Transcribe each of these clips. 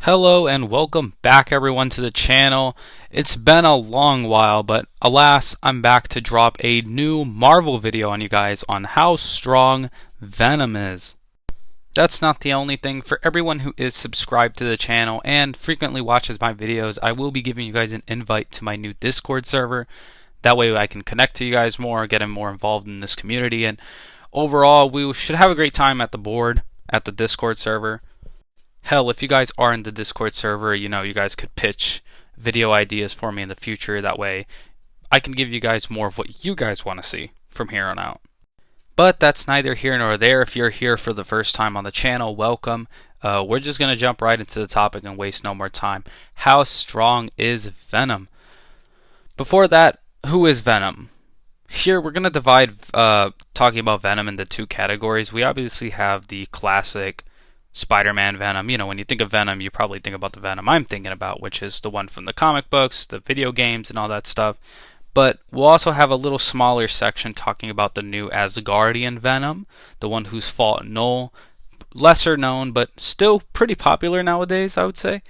Hello and welcome back everyone to the channel. It's been a long while, but alas, I'm back to drop a new Marvel video on you guys on how strong Venom is. That's not the only thing. For everyone who is subscribed to the channel and frequently watches my videos, I will be giving you guys an invite to my new Discord server. That way I can connect to you guys more, get more involved in this community, and overall we should have a great time at the board at the Discord server. Hell, if you guys are in the Discord server, you guys could pitch video ideas for me in the future. That way I can give you guys more of what you guys want to see from here on out. But that's neither here nor there. If you're here for the first time on the channel, welcome. We're just going to jump right into the topic and waste no more time. How strong is Venom? Before that, who is Venom? Here we're going to divide talking about Venom into two categories. We obviously have the classic Spider-Man Venom. When you think of Venom, you probably think about the Venom I'm thinking about, which is the one from the comic books, the video games, and all that stuff. But we'll also have a little smaller section talking about the new Asgardian Venom, the one who's fought Null, lesser known, but still pretty popular nowadays, I would say.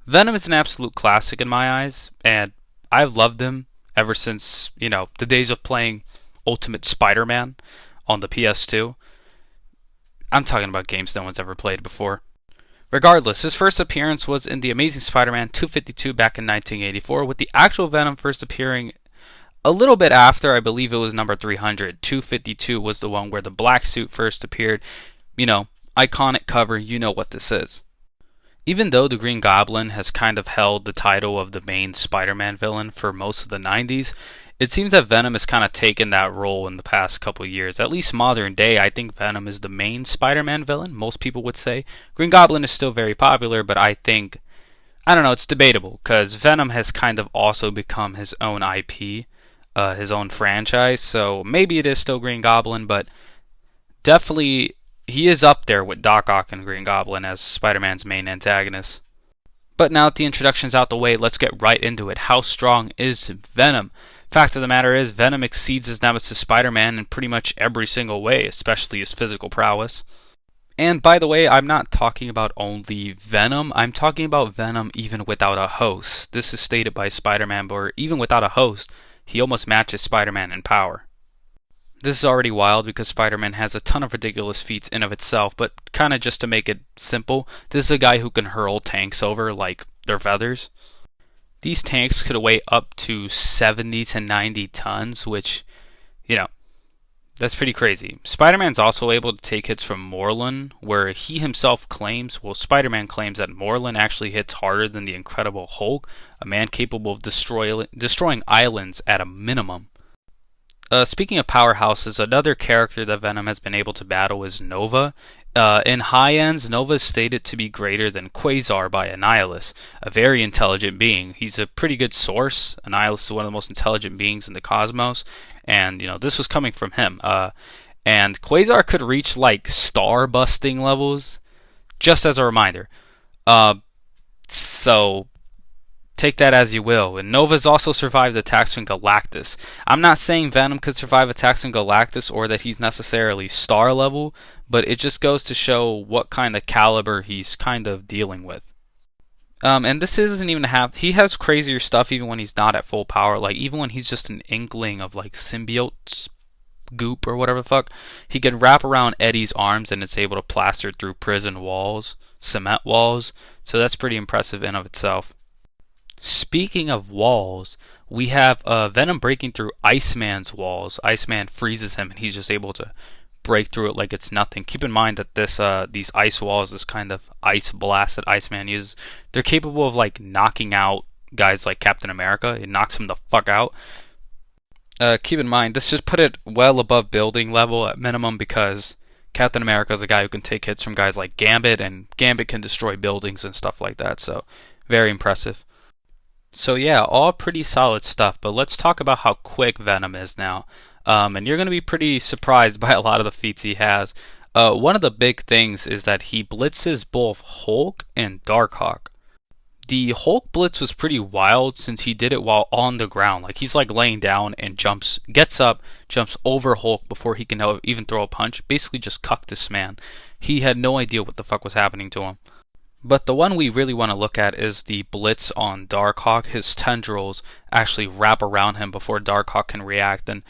Venom is an absolute classic in my eyes, and I've loved him ever since, the days of playing Ultimate Spider-Man on the PS2. I'm talking about games no one's ever played before. Regardless, his first appearance was in The Amazing Spider-Man 252 back in 1984, with the actual Venom first appearing a little bit after. I believe it was number 300. 252 was the one where the black suit first appeared. Iconic cover, you know what this is. Even though the Green Goblin has kind of held the title of the main Spider-Man villain for most of the 90s, it seems that Venom has kind of taken that role in the past couple years. At least modern day, I think Venom is the main Spider-Man villain, most people would say. Green Goblin is still very popular, but I don't know, it's debatable, because Venom has kind of also become his own IP, his own franchise, so maybe it is still Green Goblin, but definitely he is up there with Doc Ock and Green Goblin as Spider-Man's main antagonists. But now that the introduction's out the way, let's get right into it. How strong is Venom? Fact of the matter is, Venom exceeds his nemesis Spider-Man in pretty much every single way, especially his physical prowess. And by the way, I'm not talking about only Venom, I'm talking about Venom even without a host. This is stated by Spider-Man, but even without a host, he almost matches Spider-Man in power. This is already wild because Spider-Man has a ton of ridiculous feats in of itself, but kinda just to make it simple, this is a guy who can hurl tanks over like they're feathers. These tanks could weigh up to 70 to 90 tons, which, that's pretty crazy. Spider-Man's also able to take hits from Morlun, where he himself claims, Spider-Man claims that Morlun actually hits harder than the Incredible Hulk, a man capable of destroying islands at a minimum. Speaking of powerhouses, another character that Venom has been able to battle is Nova. In high ends, Nova is stated to be greater than Quasar by Annihilus, a very intelligent being. He's a pretty good source. Annihilus is one of the most intelligent beings in the cosmos, and this was coming from him. And Quasar could reach like star-busting levels, just as a reminder. So take that as you will. And Nova's also survived attacks from Galactus. I'm not saying Venom could survive attacks from Galactus or that he's necessarily star level, but it just goes to show what kind of caliber he's kind of dealing with. And this isn't even he has crazier stuff even when he's not at full power. Like even when he's just an inkling of like symbiote goop or whatever the fuck, he can wrap around Eddie's arms and it's able to plaster through prison walls, cement walls. So that's pretty impressive in of itself. Speaking of walls, we have Venom breaking through Iceman's walls. Iceman freezes him and he's just able to break through it like it's nothing. Keep in mind that these ice walls, this kind of ice blast that Iceman uses, they're capable of like knocking out guys like Captain America. It knocks him the fuck out. Keep in mind, this just put it well above building level at minimum, because Captain America is a guy who can take hits from guys like Gambit, and Gambit can destroy buildings and stuff like that, so very impressive. So yeah, all pretty solid stuff, but let's talk about how quick Venom is now. And you're going to be pretty surprised by a lot of the feats he has. One of the big things is that he blitzes both Hulk and Darkhawk. The Hulk blitz was pretty wild since he did it while on the ground. Like he's like laying down and gets up, jumps over Hulk before he can even throw a punch. Basically just cucked this man. He had no idea what the fuck was happening to him. But the one we really want to look at is the Blitz on Darkhawk. His tendrils actually wrap around him before Darkhawk can react. And,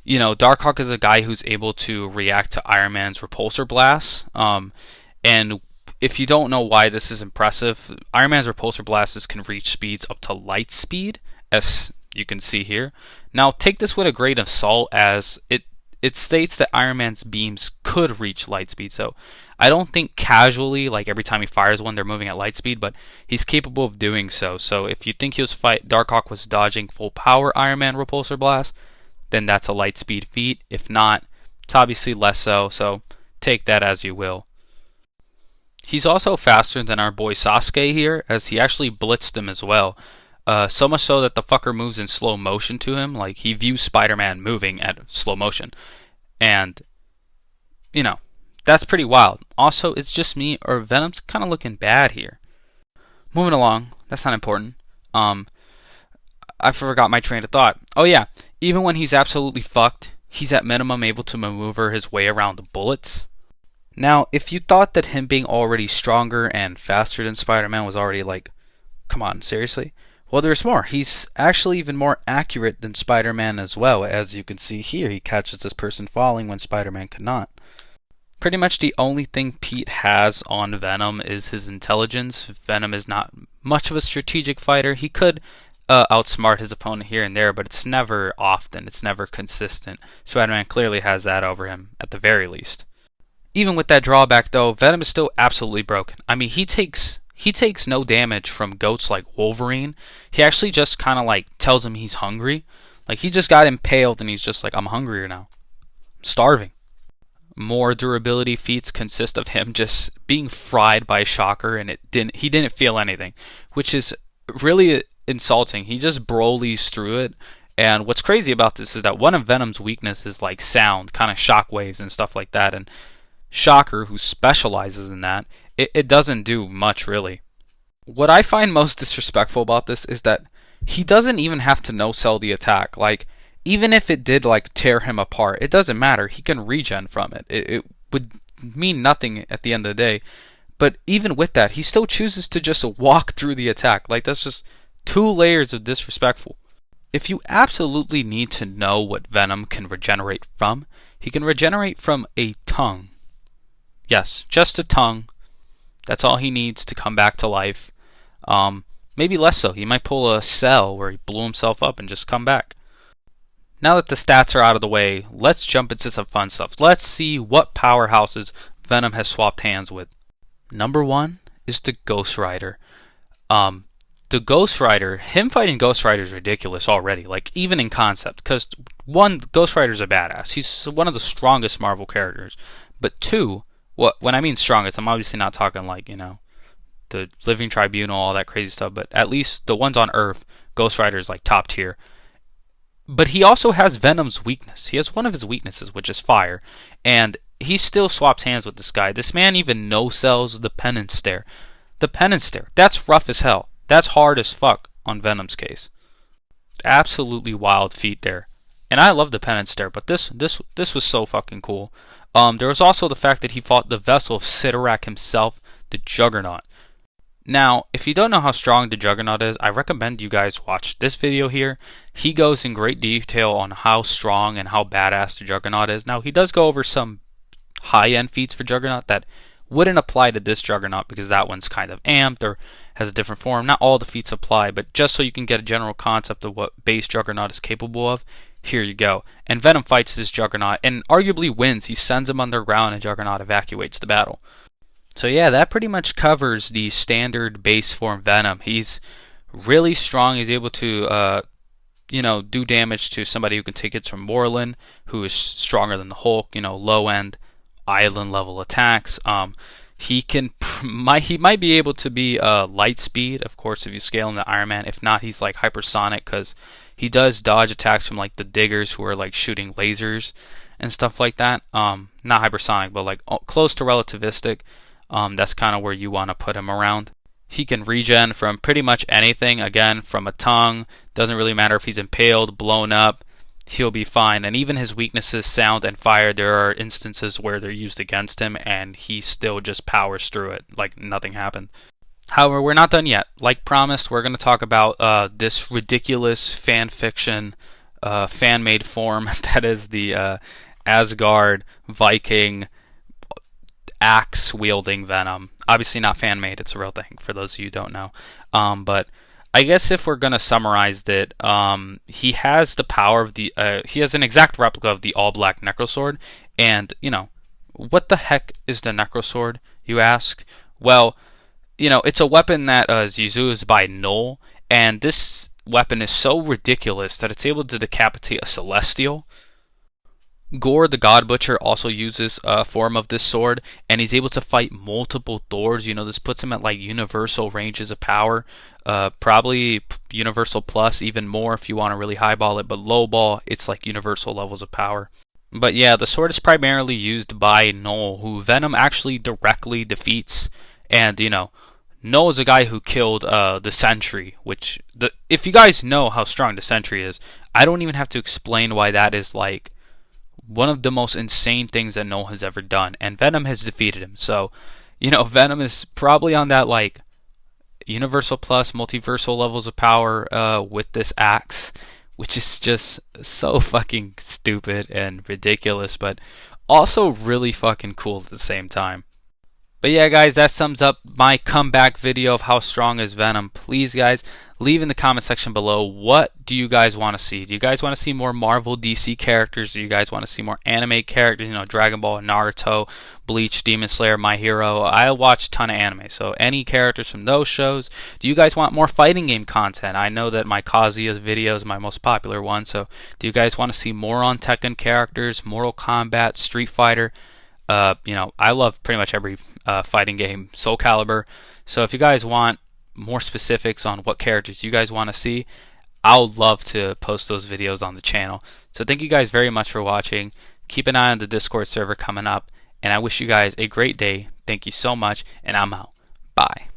you know, Darkhawk is a guy who's able to react to Iron Man's repulsor blasts. And if you don't know why this is impressive, Iron Man's repulsor blasts can reach speeds up to light speed, as you can see here. Now, take this with a grain of salt, as it states that Iron Man's beams could reach light speed. So I don't think casually, like every time he fires one, they're moving at light speed, but he's capable of doing so. So if you think Darkhawk was dodging full power Iron Man repulsor blast, then that's a light speed feat. If not, it's obviously less so. So take that as you will. He's also faster than our boy Sasuke here, as he actually blitzed him as well. So much so that the fucker moves in slow motion to him. Like, he views Spider-Man moving at slow motion. And, you know, that's pretty wild. Also, it's just me, or Venom's kind of looking bad here. Moving along, that's not important. I forgot my train of thought. Oh yeah, even when he's absolutely fucked, he's at minimum able to maneuver his way around the bullets. Now, if you thought that him being already stronger and faster than Spider-Man was already like, come on, seriously? Well, there's more. He's actually even more accurate than Spider-Man as well. As you can see here, he catches this person falling when Spider-Man could not. Pretty much the only thing Pete has on Venom is his intelligence. Venom is not much of a strategic fighter. He could outsmart his opponent here and there, but it's never often. It's never consistent. Spider-Man clearly has that over him, at the very least. Even with that drawback, though, Venom is still absolutely broken. I mean, he takes no damage from goats like Wolverine. He actually just kind of like tells him he's hungry. Like, he just got impaled and he's just like, I'm hungrier now. I'm starving. More durability feats consist of him just being fried by Shocker, and he didn't feel anything, which is really insulting. He just Broly's through it. And what's crazy about this is that one of Venom's weaknesses is like sound, kind of shockwaves and stuff like that. And Shocker, who specializes in that, it doesn't do much really. What I find most disrespectful about this is that he doesn't even have to no-sell the attack. Like, even if it did like tear him apart, it doesn't matter. He can regen from it. It would mean nothing at the end of the day. But even with that, he still chooses to just walk through the attack. Like, that's just 2 layers of disrespectful. If you absolutely need to know what Venom can regenerate from, he can regenerate from a tongue. Yes, just a tongue. That's all he needs to come back to life. Maybe less so. He might pull a Cell where he blew himself up and just come back. Now that the stats are out of the way, let's jump into some fun stuff. Let's see what powerhouses Venom has swapped hands with. Number 1 is the Ghost Rider. The Ghost Rider, him fighting Ghost Rider is ridiculous already, like even in concept, because 1, Ghost Rider's a badass. He's one of the strongest Marvel characters. But 2, when I mean strongest, I'm obviously not talking like, you know, the Living Tribunal, all that crazy stuff, but at least the ones on Earth, Ghost Rider is like top tier. But he also has Venom's weakness. He has one of his weaknesses, which is fire, and he still swaps hands with this guy. This man even no-sells the Penance Stare. The Penance Stare, that's rough as hell. That's hard as fuck on Venom's case. Absolutely wild feat there. And I love the Penance Stare, but this was so fucking cool. There was also the fact that he fought the vessel of Sidorak himself, the Juggernaut. Now, if you don't know how strong the Juggernaut is, I recommend you guys watch this video here. He goes in great detail on how strong and how badass the Juggernaut is. Now, he does go over some high-end feats for Juggernaut that wouldn't apply to this Juggernaut because that one's kind of amped or has a different form. Not all the feats apply, but just so you can get a general concept of what base Juggernaut is capable of, here you go. And Venom fights this Juggernaut and arguably wins. He sends him underground and Juggernaut evacuates the battle. So yeah, that pretty much covers the standard base form Venom. He's really strong. He's able to, do damage to somebody who can take hits from Moreland, who is stronger than the Hulk. You know, low end island level attacks. He might be able to be light speed, of course, if you scale into Iron Man. If not, he's like hypersonic because he does dodge attacks from like the Diggers who are like shooting lasers and stuff like that. Not hypersonic, but like close to relativistic. That's kind of where you want to put him around. He can regen from pretty much anything. Again, from a tongue. Doesn't really matter if he's impaled, blown up. He'll be fine. And even his weaknesses, sound and fire, there are instances where they're used against him and he still just powers through it like nothing happened. However, we're not done yet. Like promised, we're going to talk about this ridiculous fan fiction, fan-made form that is the Asgard Viking axe-wielding Venom. Obviously not fan-made, it's a real thing, for those of you who don't know. But I guess if we're going to summarize it, he has the power of the... he has an exact replica of the all-black Necrosword, and, you know, what the heck is the Necrosword, you ask? Well, you know, it's a weapon that is used by Null, and this weapon is so ridiculous that it's able to decapitate a Celestial. Gore the God Butcher also uses a form of this sword, and he's able to fight multiple Thors. You know, this puts him at like universal ranges of power, probably universal plus, even more if you want to really highball it, but lowball, it's like universal levels of power. But yeah, the sword is primarily used by Null, who Venom actually directly defeats, and you know, Null is a guy who killed the Sentry, which, if you guys know how strong the Sentry is, I don't even have to explain why that is like one of the most insane things that Null has ever done, and Venom has defeated him. So, you know, Venom is probably on that like universal plus multiversal levels of power with this axe, which is just so fucking stupid and ridiculous, but also really fucking cool at the same time. But yeah, guys, that sums up my comeback video of how strong is Venom. Please, guys, leave in the comment section below, what do you guys want to see? Do you guys want to see more Marvel DC characters? Do you guys want to see more anime characters? You know, Dragon Ball, Naruto, Bleach, Demon Slayer, My Hero. I watch a ton of anime, so any characters from those shows. Do you guys want more fighting game content? I know that my Kazuya's video is my most popular one, so do you guys want to see more on Tekken characters, Mortal Kombat, Street Fighter? You know, I love pretty much every fighting game, Soul Calibur. So if you guys want more specifics on what characters you guys want to see, I'll love to post those videos on the channel. So thank you guys very much for watching. Keep an eye on the Discord server coming up, and I wish you guys a great day. Thank you so much, and I'm out. Bye.